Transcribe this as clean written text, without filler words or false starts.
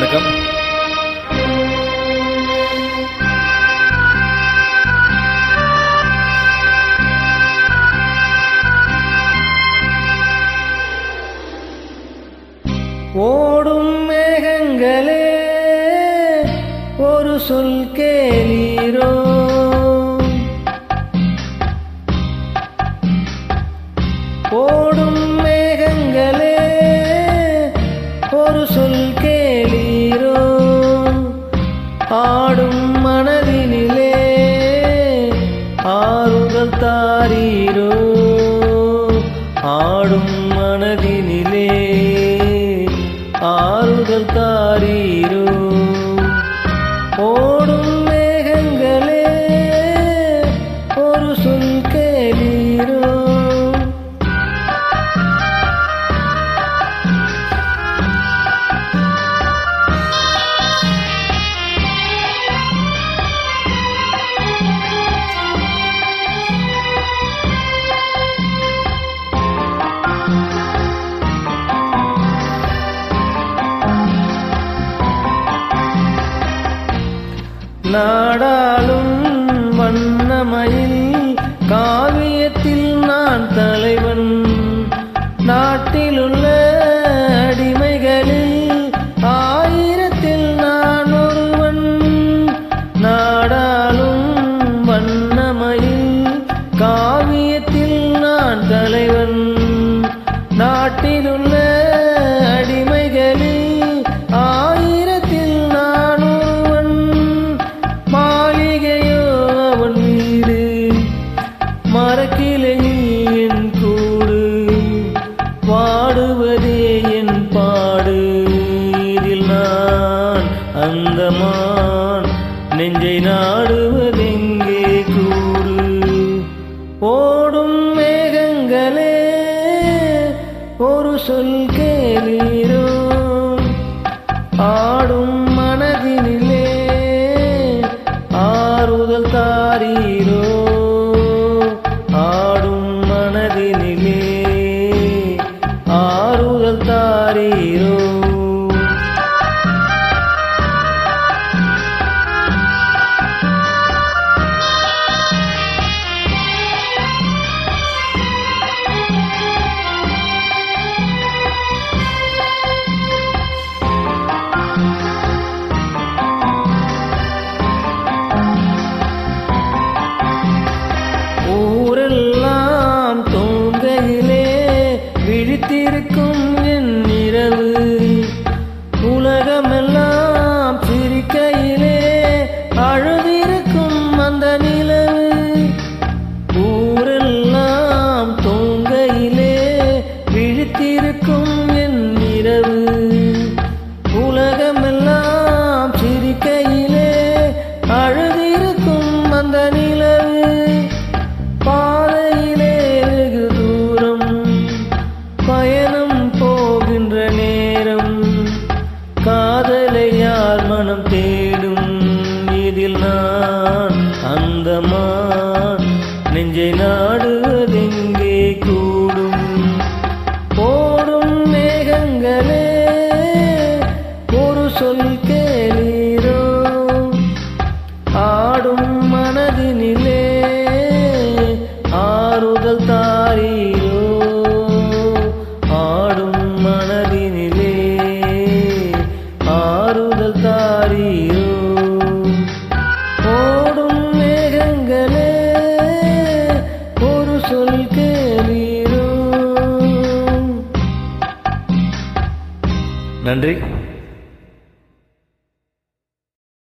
வணக்கம். ஓடும் மேகங்களே ஒரு சொல் கேளீரோ, ஓடும் மேகங்களே ஒரு சொல் கேளீரோ, ஆடும் மனதினிலே ஆறுதல் தாரீரோ, ஆடும் மனதினிலே ஆறுதல் தாரீரோ. ஓடும் மேகங்களே ஒரு சொல் கேளீரோ. நாடாளும் வண்ணமயில் காவியத்தில் நான் தலைவன், நாட்டிலுள்ள அடிமைகளில் ஆயிரத்தில் நான் ஒருவன். நாடாளும் வண்ணமயில் காவியத்தில் நான் தலைவன், நாட்டிலுள்ள அடிமைகளில் ஆயிரத்தில் நான் ஒருவன். மாளிகையோ அவன் வீடு, மரக்கிளையில் என் கூடு, பாடுவதே என் பாடு. இதில் நான் அந்தமான், நெஞ்சை நாடுவதெங்கே கூறு. ஓடும் மேகங்களே ஒரு சொல் கேளீரோ, ஆடும் மனதினிலே ஆறுதல் தாரீரோ, ஆடும் மனதினிலே ஆறுதல் தாரீரோ. ஊரெல்லாம் தூங்கையிலே விழித்திருக்கும் என் இரவு, உலகமெல்லாம் சிரிக்கையிலே அழுதிருக்கும் அந்த நிலவு. ஊரெல்லாம் தூங்கையிலே விழித்திருக்கும் என் இரவு, உலகமெல்லாம் சிரிக்கையிலே அழுதிருக்கும் அந்த நிலவு. பாதையிலே வெகு தூரம் பயணம் போகின்ற நேரம், காதலை யார் மனம் தேடும். இதில் நான் அந்தமான், நெஞ்சை நாடுவதெங்கே கூடும். ஓடும் மேகங்களே ஒரு சொல் கேளீரோ, ஆடும் மனதினிலே ஆறுதல் தாரீரோ, ஆடும் மனதினிலே ஆறுதல் தாரீரோ. ஓடும் மேகங்களே ஒரு சொல் கேளீரோ. நன்றி.